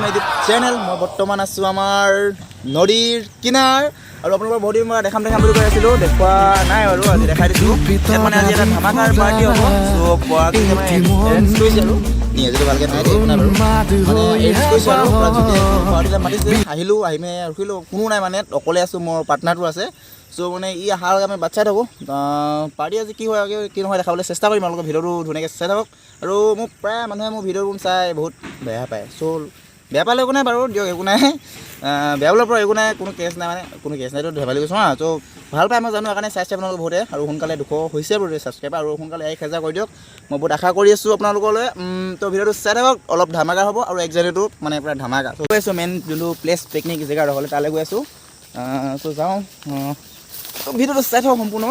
My YouTube channel. মই বৰ্তমান আছোঁ আমাৰ নদীৰ কিনাৰ আৰু আপোনালোকৰ বহুত দিন মই দেখাম বুলি কৈ আছিলোঁ, দেখুওৱা নাই বাৰু, আজি দেখাই দিছোঁ। ইয়াত মানে আজি এটা ধামাকাৰ পাৰ্টি হ'ব। চ' পৰাগীকে মানে এৰেঞ্জ কৰিছে আৰু যদি ভালকৈ নাই দেই নাই বাৰু, মানে এৰেঞ্জ কৰিছে আৰু পাৰ্টিলৈ মাতিছে। আহিলোঁ, আহি মেলি ৰখিলোঁ, কোনো নাই মানে অকলে আছোঁ, মোৰ পাৰ্টনাৰটো আছে। চ' মানে ই অহাৰ আমি বাট চাই থাকোঁ। পাৰ্টি আজি কি হয় কি নহয় দেখাবলৈ চেষ্টা কৰিম। আপোনালোকৰ ভিডিঅ'টো ধুনীয়াকৈ চাই থাকক। আৰু মোক প্ৰায় মানুহে মোৰ ভিডিঅ'বোৰ চাই বহুত বেয়া পায়। চ' বেয়া পালে একো নাই বাৰু, দিয়ক একো নাই, বেয়া বোলৰ পৰা একো নাই, কোনো কেছ নাই, মানে কোনো কেছ নাইতো ধেমালি কৈছোঁ হা। ত' ভাল পায় মই জানো, সেইকাৰণে চাইছে আপোনালোকে বহুতে, আৰু সোনকালে 200 হৈছে বাৰু ছাবস্ক্ৰাইবাৰ, আৰু সোনকালে 1000 কৰি দিয়ক। মই বহুত আশা কৰি আছোঁ আপোনালোকলৈ। তো ভিডিঅ'টো চাই থাকক, অলপ ধামাকা হ'ব, আৰু একজানিটো মানে পূৰা ধামাকা। চ' গৈ আছোঁ মেইন যোনটো প্লেচ পিকনিক জেগা হ'লে তালৈ গৈ আছোঁ। চ' যাওঁ, তো ভিডিঅ'টো চাই থাকক সম্পূৰ্ণ।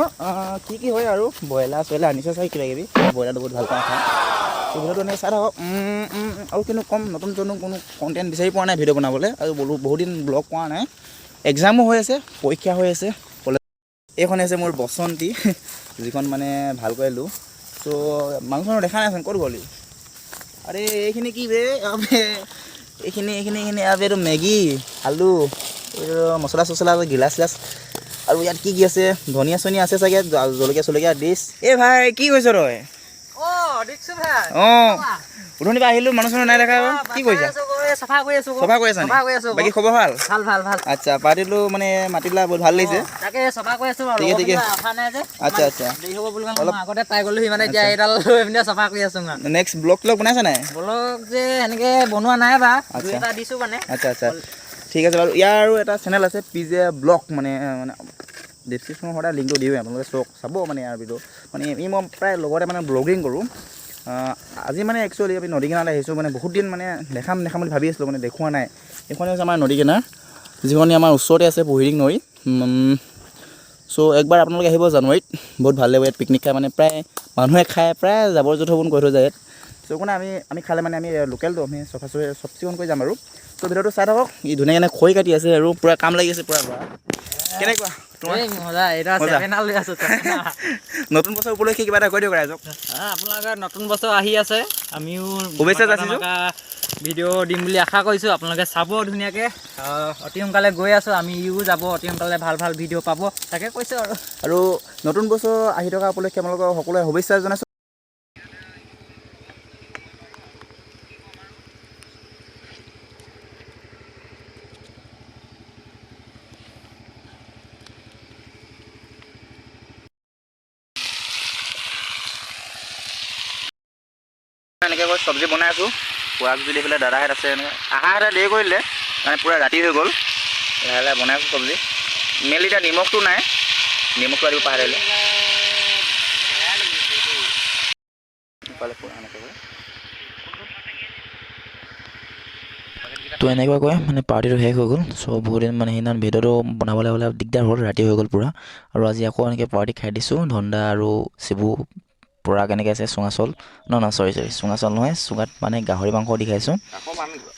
কি হয় আৰু ব্ৰইলাৰ চইলাৰ আনিছে চাই কিবাকিবি, ব্ৰইলাৰটো বহুত ভাল পাওঁ খাই। ত' ভিডিঅ'টো এনেকৈ চাই থাকক। আৰু কিন্তু কম নতুন কোনো কণ্টেণ্ট বিচাৰি পোৱা নাই ভিডিঅ' বনাবলৈ, আৰু বহুত দিন ব্লগ কৰা নাই। এক্সামো হৈ আছে, পৰীক্ষা হৈ আছে কলেজ। এইখন হৈছে মোৰ বসন্তী, যিখন মানে ভালকৈ লো। চ' মানুহ চানুহ দেখা নাইচোন, ক'ত গ'লি? আৰে এইখিনি কি বে, এইখিনি এইটো মেগী, আলু, এইটো মছলা চছলা, গিলাচ চিলাচ, আৰু ইয়াত কি আছে, ধনিয়া চনিয়া আছে চাগে, জলকীয়া চলকীয়া ডিছ। এই ভাই কি কৈছ তই? উঠনি পৰা আহিলোঁ, মানুহ চানুহ নাই দেখা। কি কৰিছা? চাফা কৰি আছো। বাকী খবৰ ভাল? ভাল। আচ্ছা, পাৰ্টিটো মানে মাতিলা বহুত ভাল লাগিছে। তাকে চাফা কৰি আছো আৰু ঠিকে আচ্ছা দেৰি হ'ব বুলি অলপ আগতে পাই গ'লোহি, মানে এতিয়া এইডাল লৈ পিনে চাফা কৰি আছো। নেক্সট ব্লগ বনাইছা নাই? ব্লগ যে এনেকে বনোৱা নাই বা, দুই এটা দিছো মানে। আচ্ছা ঠিক আছে বাৰু। ইয়াৰ আৰু এটা চেনেল আছে, পিজে ব্লগ, মানে ডিছক্ৰিপশ্যনৰ সদায় লিংকটো দিওঁ, আপোনালোকে চাব মানে ইয়াৰ ভিডিঅ'। মানে মই প্ৰায় লগতে মানে ব্লগিং কৰোঁ। আজি মানে একচুৱেলি আমি নদী কিনাৰলৈ আহিছোঁ, মানে বহুত দিন মানে দেখাম বুলি ভাবি আছিলোঁ, মানে দেখুওৱা নাই। এইখনে হৈছে আমাৰ নদী কিনাৰ, যিখনি আমাৰ ওচৰতে আছে বুহিৰিং নৈ। চ' একবাৰ আপোনালোকে আহিব জানুৱাৰীত, বহুত ভাল লাগিব ইয়াত পিকনিক খাই। মানে প্ৰায় মানুহে খায়, প্ৰায় জাবৰ জোঁথৰবোৰ কৈ থৈ যায় ইয়াত। চ' একো নাই, আমি খালে মানে আমি লোকেলটো আমি চাফ চিকুণ কৰি যাম আৰু। ত' ভিডিঅ'টো চাই থাকক। ই ধুনীয়াকৈ খৰি কাটি আছে আৰু পূৰা কাম লাগি আছে, পূৰা কেনেকুৱা নতুন বছৰ উপলক্ষে কিবা এটা কৈ দিয়ক ৰাইজক। আপোনালোকে নতুন বছৰ আহি আছে, আমিও শুভেচ্ছা যাচিছোঁ। ভিডিঅ' দিম বুলি আশা কৰিছোঁ, আপোনালোকে চাব ধুনীয়াকৈ। অতি সোনকালে গৈ আছোঁ, আমিও যাব অতি সোনকালে, ভাল ভিডিঅ' পাব, তাকে কৈছোঁ আৰু নতুন বছৰ আহি থকা উপলক্ষে আপোনালোকৰ সকলোৱে শুভেচ্ছা জনাইছোঁ। এনেকৈ কৰি চব্জি বনাই আছোঁ। পৰাগ যদি এইফালে দাদাহঁত আছে, এনেকৈ আহাহঁতে দেৰি কৰিলে, মানে পূৰা ৰাতি হৈ গ'ল। লাহে বনাই আছোঁ চব্জি। মেইনলি এতিয়া নিমখটো নাই, নিমখটো আনিব পাহৰিলে। তো এনেকুৱাকৈ মানে পাৰ্টিটো শেষ হৈ গ'ল। চ' বহুত দিন মানে সেইদিনা ভিডিঅ'টো বনাবলৈ অলপ দিগদাৰ হ'ল, ৰাতি হৈ গ'ল পূৰা। আৰু আজি আকৌ এনেকৈ পাৰ্টি খাই দিছোঁ, ধন্দা আৰু শিবু। পৰাগ এনেকৈ আছে, চুঙাচল চৰি চুঙাচল নহয়, চুঙাত মানে গাহৰি মাংস দি খাইছোঁ।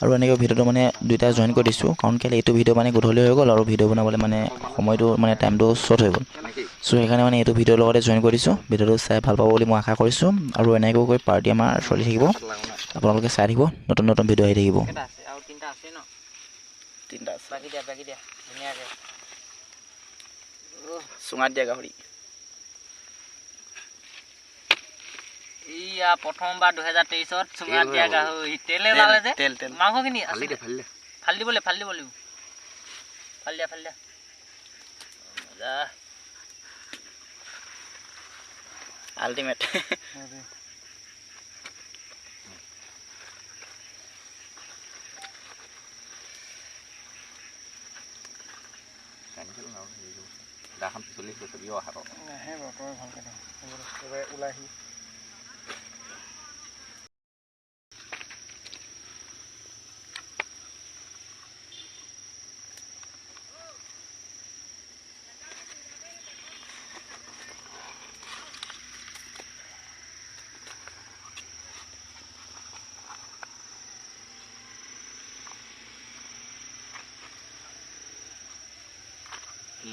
আৰু এনেকৈ ভিডিঅ'টো মানে দুইটা জইন কৰি দিছোঁ, কাৰণ কেলৈ এইটো ভিডিঅ' মানে গধূলি হৈ গ'ল, আৰু ভিডিঅ' বনাবলৈ মানে সময়টো মানে টাইমটো শ্বৰ্ট হৈ গ'ল। চ' সেইকাৰণে মানে এইটো ভিডিঅ'ৰ লগতে জইন কৰি দিছোঁ। ভিডিঅ'টো চাই ভাল পাব বুলি মই আশা কৰিছোঁ, আৰু এনেকৈ পাৰ্টি আমাৰ চলি থাকিব। আপোনালোকে চাই থাকিব, নতুন ভিডিঅ' আহি থাকিব। চুঙাত দিয়া গাহৰি। প্ৰথমবাৰ 2023ত চুঙাত দিয়া গাহৰি, তেলে ওলালে যে মাংসখিনি ফালি দিব লাগিব, ফালি দিয়া আল্টিমেট। ওলাইহি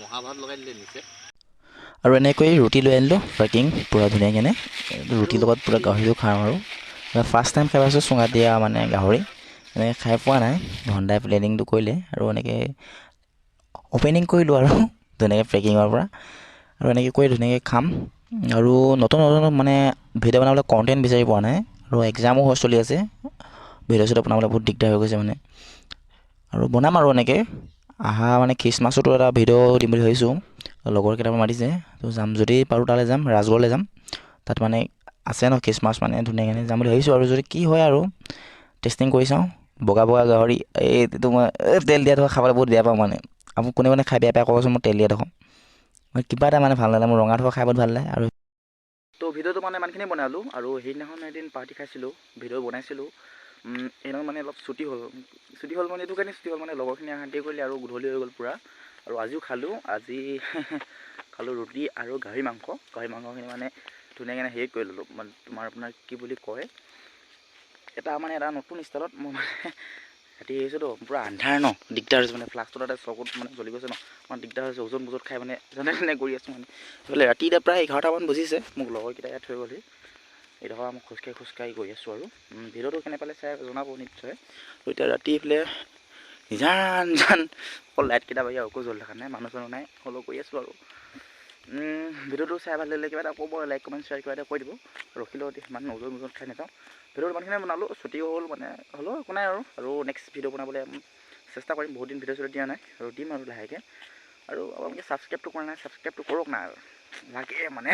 মহাভাৰত লগাই দিলে নিচে। আৰু এনেকৈ ৰুটি লৈ আনিলোঁ পেকিং পূৰা ধুনীয়াকৈ, ৰুটিৰ লগত পূৰা গাহৰিটো খাওঁ। আৰু ফাৰ্ষ্ট টাইম খাই পাইছোঁ চুঙাত দিয়া মানে গাহৰি। এনেকৈ খাই পোৱা নাই। ভণ্টাই প্লেনিংটো কৰিলে আৰু এনেকৈ অ'পেনিং কৰিলোঁ আৰু ধুনীয়াকৈ পেকিঙৰ পৰা আৰু এনেকৈ কৰি ধুনীয়াকৈ খাম। আৰু নতুন নতুন মানে ভিডিঅ' বনাবলৈ কণ্টেণ্ট বিচাৰি পোৱা নাই আৰু এক্সামো চলি আছে, ভিডিঅ' চিডিঅ' বনাবলৈ বহুত দিগদাৰ হৈ গৈছে মানে। আৰু বনাম আৰু এনেকৈ মানে খ্ৰীষ্টমাছতো এটা ভিডিঅ' দিম বুলি ভাবিছোঁ। লগৰ কেইটামান মাতিছে, তো যাম, যদি পাৰোঁ তালৈ যাম, ৰাজগড়লৈ যাম। তাত মানে আছে ন খ্ৰীষ্টমাছ, মানে ধুনীয়াকৈ যাম বুলি ভাবিছোঁ। আৰু যদি কি হয় আৰু টেষ্টিং কৰি চাওঁ। বগা বগা গাহৰি, এইটো মই তেল দিয়া থকা খাবলৈ বহুত বেয়া পাওঁ মানে। আপুনি কোনে খাই বেয়া পায় ক'বচোন, মই তেল দিয়া থকা মই কিবা এটা মানে ভাল নালাগে, মোৰ ৰঙা থকা খাই বহুত ভাল লাগে। আৰু তো ভিডিঅ'টো মানে ইমানখিনি বনালোঁ। আৰু সেইদিনাখন এদিন পাৰ্টি খাইছিলোঁ, ভিডিঅ' বনাইছিলোঁ। সেইদিনাখন মানে অলপ ছুটি হ'ল মানে এইটো কাৰণে ছুটি হ'ল মানে লগৰখিনি শান্তি কৰিলে আৰু গধূলি হৈ গ'ল পূৰা। আৰু আজিও খালোঁ, আজি খালোঁ ৰুটি আৰু গাহৰি মাংসখিনি মানে ধুনীয়াকৈ হেৰি কৰি ল'লোঁ, মানে আপোনাৰ কি বুলি কয়, এটা নতুন ষ্টাইলত মই মানে ৰাতি আহিছোঁতো, পূৰা আন্ধাৰ ন, দিগদাৰ হৈছে মানে ফ্লাক্সটো তাতে চকুত মানে জ্বলি গৈছে ন, মানে দিগদাৰ হৈছে। ওজন বুজত খাই মানে যেনে তেনে কৰি আছোঁ মানে। এইফালে ৰাতি এতিয়া প্ৰায় 11টামান বজিছে, মোক লগৰকেইটা ইয়াত থৈ গ'লহি। এইডোখৰ মই খোজকাঢ়ি গৈ আছোঁ। আৰু ভিডিঅ'টো কেনে পালে চাই জনাব নিশ্চয়। তো এতিয়া ৰাতি এইফালে নিজান অকল লাইটকেইটা বাঢ়ি একো জ্বলি থকা নাই, মানুহ চানুহ নাই, ফ'ল' কৰি আছোঁ। আৰু ভিডিঅ'টো চাই ভাল লাগিলে কিবা এটা ক'ব, লাইক কমেণ্ট শ্বেয়াৰ কিবা এটা কৰি দিব। ৰখিলেও ইমান ওজন খাই নাযাওঁ। ভিডিঅ'টো ইমানখিনি বনালোঁ, ছুটি হ'ল মানে, হ'লেও একো নাই। আৰু নেক্সট ভিডিঅ' বনাবলৈ চেষ্টা কৰিম। বহুত দিন ভিডিঅ' চিডিঅ' দিয়া নাই, আৰু দিম আৰু লাহেকৈ। আৰু আপোনালোকে ছাবস্ক্ৰাইবটো কৰা নাই, ছাবস্ক্ৰাইবটো কৰক না, আৰু লাগে মানে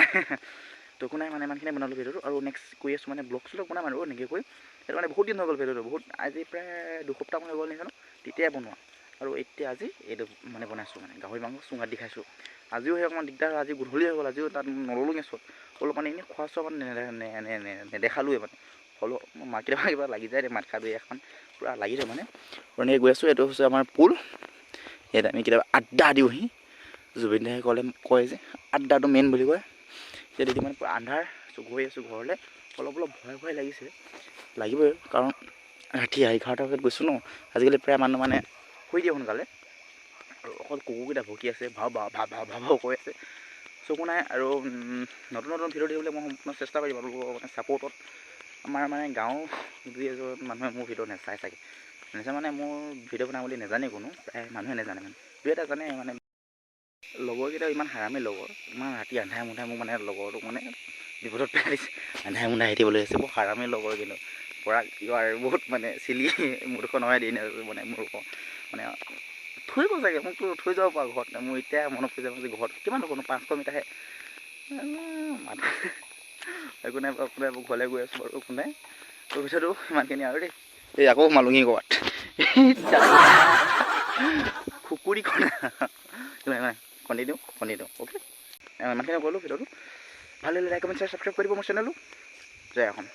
তো একো নাই মানে ইমানখিনি বনালোঁ ভিডিঅ'টো। আৰু নেক্সট কৰি আছোঁ মানে ব্লগ চলগ বনাম আৰু এনেকৈ কৰি। সেইটো মানে বহুত দিন হৈ গ'ল ভিডিঅ'টো, আজি প্ৰায় 2 সপ্তাহমান হৈ গ'ল নিচিনা, তেতিয়াই বনোৱা। আৰু এতিয়া আজি এইটো মানে বনাইছোঁ, মানে গাহৰি মাংস চুঙাত দি খাইছোঁ। আজিও সেই অকণমান দিগদাৰ হয়, আজি গধূলি হৈ গ'ল, আজিও তাত নল'লোঁগৈ চব অলপ মানে এনেই খোৱা চোৱা মানে নেদেখালোৱে মানে। হ'লেও মাক কেতিয়াবা কিবা লাগি যায়, মাত খাই এখন পূৰা লাগি যায় মানে। আৰু এনেকৈ গৈ আছোঁ। এইটো হৈছে আমাৰ পুল, ইয়াত আমি কেতিয়াবা আড্ডা দিওঁহি। জুবিন দাই কয় যে আড্ডাটো মেইন বুলি কয়। ইয়াত এতিয়া মানে পূৰা আন্ধাৰ, গৈ আছোঁ ঘৰলৈ। অলপ ভয় লাগিছে, লাগিবই, কাৰণ ৰাতি 11টা বজাত গৈছোঁ ন। আজিকালি প্ৰায় মানুহ মানে শুই দিয়ে সোনকালে, আৰু অকল কুকুৰকেইটা ভুকি আছে, ভাও কৈ আছে, চকু নাই। আৰু নতুন ভিডিঅ' দিবলৈ মই সম্পূৰ্ণ চেষ্টা কৰিম আপোনালোকৰ মানে ছাপোৰ্টত। আমাৰ মানে গাঁৱৰ 2-এজন মানুহে মোৰ ভিডিঅ' নাচায় চাগে, মানে মোৰ ভিডিঅ' বনাওঁ বুলি নাজানে, কোনো প্ৰায় মানুহে নাজানে মানে, 2-এটা জানে মানে। লগৰকেইটা ইমান হাৰামি লগৰ, ইমান ৰাতি আন্ধাৰে মুন্ধাৰে মোক মানে লগৰটোক মানে বিপদত পেলাই দিছে। আন্ধাৰে মুন্ধাৰে আহিবলৈ আছে, বৰ হাৰামি লগৰ। কিন্তু পৰা আৰু বহুত মানে চিলি মুখখন নহয় দিন মানে মোৰ মানে থৈ গ'ল চাগে, মোকতো থৈ যাব পাৰোঁ ঘৰত। মোৰ এতিয়া মনত পৰিছে যে ঘৰত কিমান কোনো 500 মিটাৰহে একো নাই ঘৰলৈ গৈ আছোঁ বাৰু, একো নাই। তো পিছতো ইমানখিনি আৰু দেই। এই আকৌ সোমালোহি ক'ৰবাত খুকুৰি কণা কণ্টিনিউ অ'কে। ইমানখিনি ক'লোঁ ভিডিঅ'টো। ভাল লাগিলে লাইক কমেণ্ট শ্বেয়াৰ ছাবস্ক্ৰাইব কৰিব মোৰ চেনেলটো। জয় অসম।